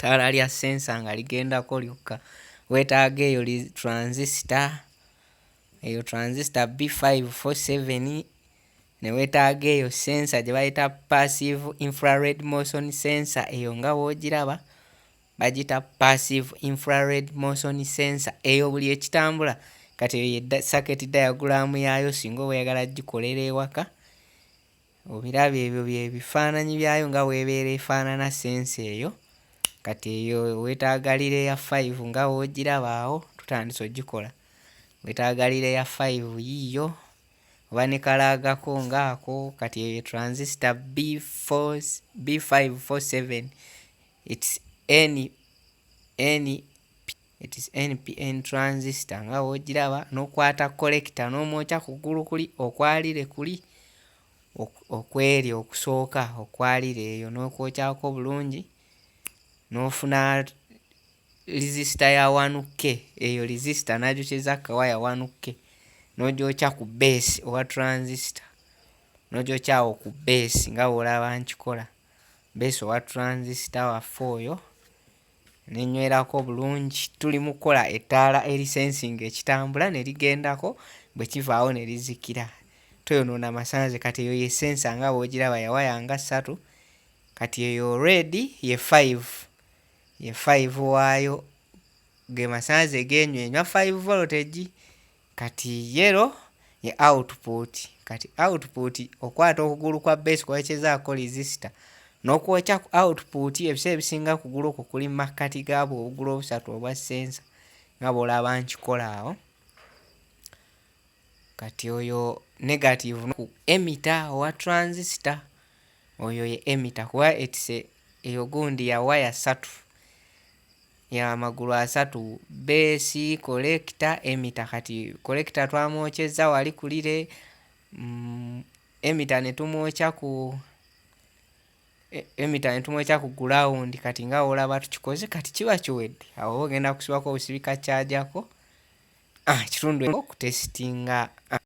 ttaala lya sensa nga ligendako lyokka. Weetaaga eyo transistor, eyo transistor B547, ne weetaaga eyo sensa gye bayita passive infrared motion sensor. Eyo nga bw'ogiraba bagita passive infrared motion sensor. Eyo buli ekitambula kati eyo ye circuit diagram yaayo singa oyagala gikolera ewaka. Obiraba ebyo bye bifaananyi byayo nga bw'ebeera efaanana sensa eyo. Kati eyo weetaaga layer 5 nga bw'ogiraba awo, tutandise ogikola. Weetaaga layer 5 yiiyo oba ne kalaagako ng'ako. Kati eyo transistor B547, it's NPN transistor nga bw'ogiraba. N'okwata collector n'omwokya kugulu kuli okwalire kuli okweri okusooka okwalire eyo n'okwokyako bulungi, n'ofuna resistor ya 1K. Eyo resistor n'agyokeza kawaya 1K, n'ogyokya ku base owa transistor, n'ogyokya awo ku base nga bw'olaba nkikola. Base owa transistor waffe oyo n'enywerako bulungi. Tuli mu kukola ettaala erisensinga ekitambula ne ligendako, bwe kivaawo ne lizikira. Toyonoona masannyalaze. Kati eyo ye sensa nga bw'ogiraba ya waya nga 3. Kati eyo red ye 5, ye 5 waayo ge masannyalaze geenywenywa 5 voltage. Kati yellow ye output. Kati output okwata okugulu kwa base kw'oyokezaako resistor n'okwokya ku output. Ebiseera ebisinga kugulu okwo kuli mu makkati gaabwo obugulu obusatu obwa sensa nga bw'olaba nkikola awo. Kati oyo negative ku emitter owa transistor, oyo ye emitter kuba etise eyo gundi ya waya 3, ya magulu 3, base, collector, emitter. Kati collector twamwokyeza wali kulire, emitter ne tumwokya ku ground. Kati nga olaba tukikoze, kati kiba kiwedde. Awo ogenda kusibako obusibika kyajjako kitundu okutesitinga.